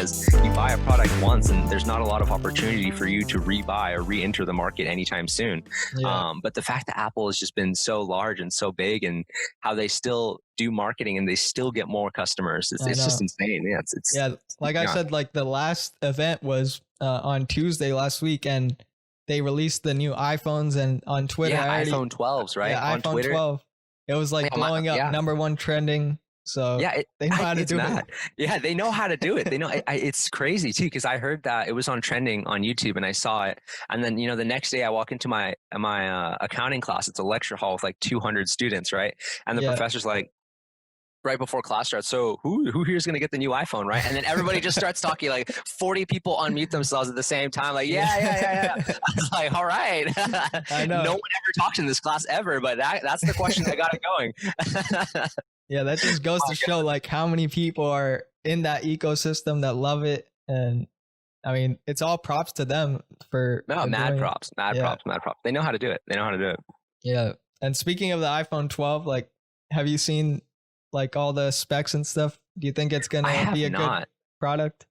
because you buy a product once and there's not a lot of opportunity for you to rebuy or re-enter the market anytime soon. But the fact that Apple has just been so large and so big, and how they still do marketing and they still get more customers, it's just insane. Like I said, like the last event was on Tuesday last week, and they released the new iPhones, and on Twitter, iPhone 12s, right? Yeah, on iPhone Twitter. 12. It was like blowing up, #1 trending. So they know how to do it. Yeah, they know how to do it. They know it's crazy too, because I heard that it was on trending on YouTube and I saw it. And then, the next day I walk into my accounting class. It's a lecture hall with like 200 students, right? And the professor's like, right before class starts, so who here is going to get the new iPhone, right? And then everybody just starts talking, like 40 people unmute themselves at the same time, like, yeah. I was like, all right. I know. No one ever talks in this class ever, but that's the question that got it going. Yeah, that just goes to show like how many people are in that ecosystem that love it. And I mean, it's all props to them for mad props. They know how to do it. Yeah. And speaking of the iPhone 12, like, have you seen like all the specs and stuff? Do you think it's gonna be a good product?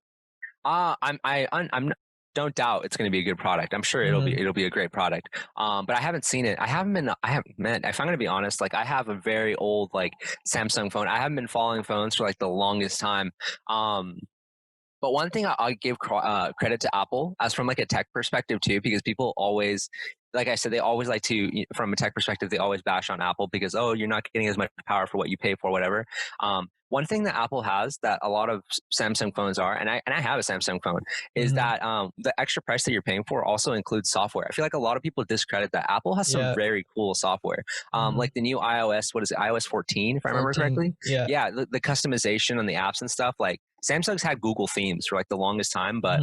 I'm don't doubt it's going to be a good product. I'm sure it'll be a great product. But I haven't seen it. If I'm going to be honest, like I have a very old like Samsung phone. I haven't been following phones for like the longest time. But one thing I give credit to Apple as from like a tech perspective too, because people always, like I said, they always like to, from a tech perspective, they always bash on Apple because, oh, you're not getting as much power for what you pay for, whatever. One thing that Apple has that a lot of Samsung phones are, and I have a Samsung phone, is that the extra price that you're paying for also includes software. I feel like a lot of people discredit that. Apple has some very cool software, like the new iOS, what is it, iOS 14, if I remember correctly? Yeah, the customization on the apps and stuff. Like Samsung's had Google themes for like the longest time, but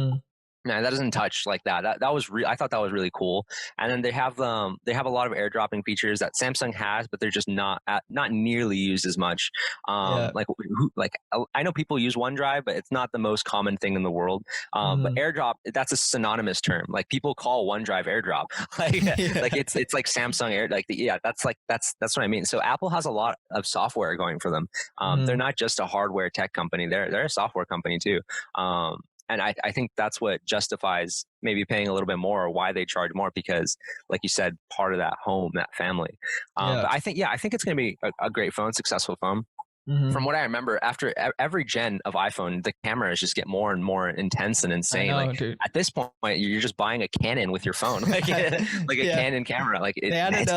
no, that doesn't touch like that. That was I thought that was really cool. And then they have a lot of airdropping features that Samsung has, but they're just not nearly used as much. Like I know people use OneDrive, but it's not the most common thing in the world. But airdrop, that's a synonymous term. Like people call OneDrive airdrop. Like it's like Samsung Air. Like that's what I mean. So Apple has a lot of software going for them. They're not just a hardware tech company. They're a software company too. And I think that's what justifies maybe paying a little bit more, or why they charge more, because like you said, part of that home, that family. But I think it's going to be a great phone, successful phone. From what I remember, after every gen of iPhone, the cameras just get more and more intense and insane. At this point, you're just buying a Canon with your phone, like a Canon camera. Like they added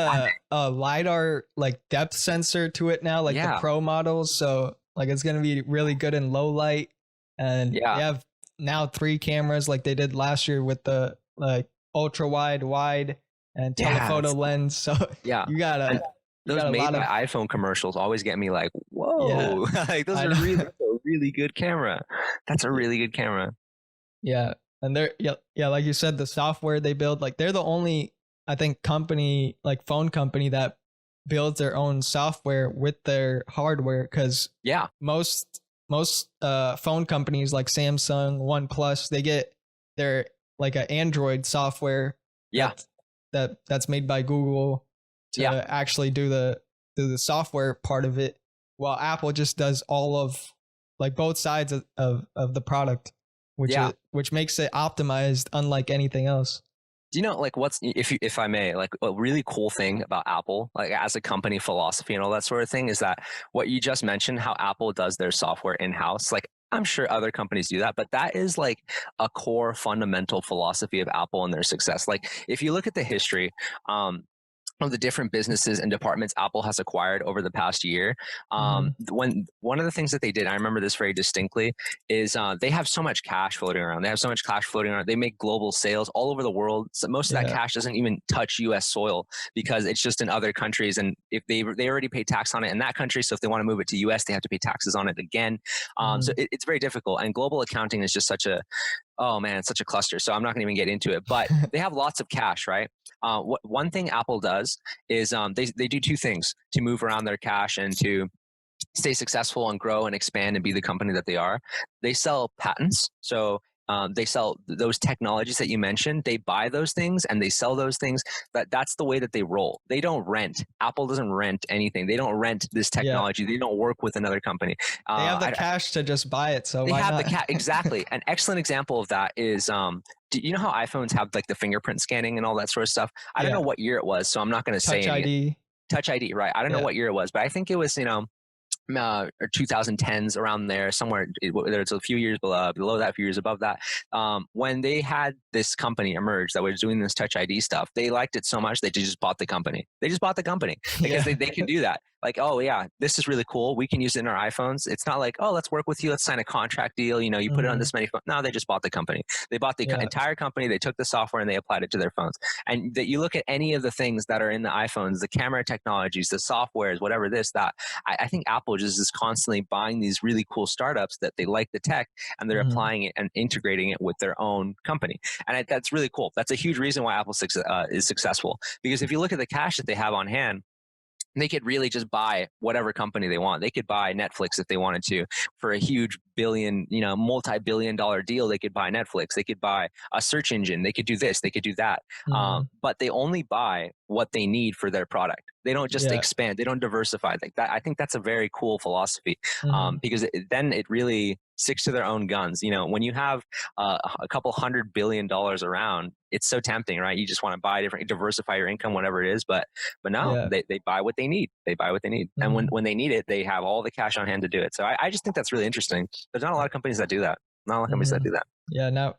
a LiDAR like depth sensor to it now, like the Pro models. So like it's going to be really good in low light, and they have now 3 cameras like they did last year with the like ultra wide, and telephoto lens. So you gotta. Those made by iPhone commercials always get me like, whoa, like those are that's a really good camera. That's a really good camera. Yeah. And they're, like you said, the software they build, like they're the only, I think, company, like phone company that builds their own software with their hardware. Cause most phone companies like Samsung, OnePlus, they get their like an Android software. That's made by Google to actually do the software part of it, while Apple just does all of like both sides of the product, which makes it optimized unlike anything else. Do you know, like, what's, if I may, like a really cool thing about Apple, like as a company philosophy and all that sort of thing, is that what you just mentioned, how Apple does their software in-house, like I'm sure other companies do that, but that is like a core fundamental philosophy of Apple and their success. Like if you look at the history, of the different businesses and departments Apple has acquired over the past year. When one of the things that they did, I remember this very distinctly, is they have so much cash floating around. They make global sales all over the world. So most of that cash doesn't even touch US soil because it's just in other countries. And if they already pay tax on it in that country. So if they want to move it to US, they have to pay taxes on it again. So it's very difficult. And global accounting is just such a cluster. So I'm not going to even get into it, but they have lots of cash, right? One thing Apple does is they do 2 things to move around their cash and to stay successful and grow and expand and be the company that they are. They sell patents. So they sell those technologies that you mentioned. They buy those things and they sell those things. That's the way that they roll. They don't rent. Apple doesn't rent anything. They don't rent this Yeah. technology. They don't work with another company. They have the cash to just buy it, so They why have the not? cat exactly. An excellent example of that is do you know how iPhones have like the fingerprint scanning and all that sort of stuff? I don't know Yeah. what year it was, so I'm not going to say Touch any. ID. Touch ID, right? I don't know Yeah. what year it was, but I think it was, or 2010s around there, somewhere, whether it's a few years below that, a few years above that. When they had this company emerge that was doing this Touch ID stuff, they liked it so much they just bought the company. They just bought the company because Yeah. they can do that. Like, oh yeah, this is really cool. We can use it in our iPhones. It's not like, oh, let's work with you. Let's sign a contract deal. You put it on Mhm. this many phones. No, they just bought the company. They bought the Yeah. entire company. They took the software and they applied it to their phones. And that you look at any of the things that are in the iPhones, the camera technologies, the softwares, whatever this, that, I think Apple just is constantly buying these really cool startups that they like the tech and they're Mhm. applying it and integrating it with their own company. And that's really cool. That's a huge reason why Apple is successful. Because if you look at the cash that they have on hand, they could really just buy whatever company they want. They could buy Netflix if they wanted to for a huge multi-billion dollar deal. They could buy Netflix. They could buy a search engine. They could do this. They could do that. Mhm. But they only buy what they need for their product. They don't just Yeah. expand. They don't diversify like that. I think that's a very cool philosophy Mhm. because then it really sticks to their own guns. When you have a couple $100 billion around, it's so tempting, right? You just want to buy different, diversify your income, whatever it is. But no, Yeah. they buy what they need. They buy what they need. And Mhm. when they need it, they have all the cash on hand to do it. So I just think that's really interesting. There's not a lot of companies that do that. Not a lot of companies that Mhm. do that. Yeah. Now,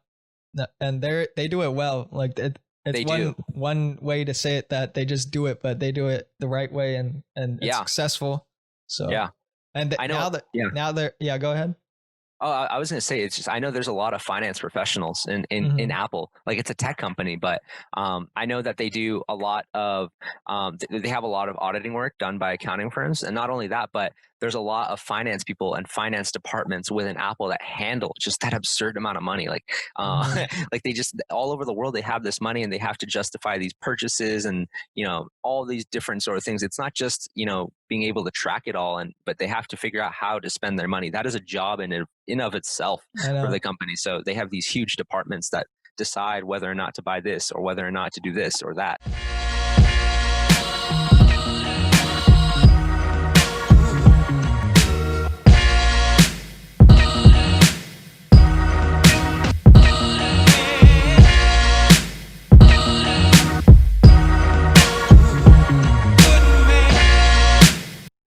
and they do it well. Like it's They do. one way to say it that they just do it, but they do it the right way, and it's Yeah. successful. So, Yeah. and I know. Yeah. now they're yeah. Go ahead. Oh, I was going to say, it's just, I know there's a lot of finance professionals in Mhm. Apple. Like it's a tech company, but I know that they do a lot of, they have a lot of auditing work done by accounting firms. And not only that, but there's a lot of finance people and finance departments within Apple that handle just that absurd amount of money. Like, Mhm. like they just, all over the world, they have this money and they have to justify these purchases and, all these different sort of things. It's not just, being able to track it all, but they have to figure out how to spend their money. That is a job in of itself I for the know. company. So they have these huge departments that decide whether or not to buy this or whether or not to do this or that.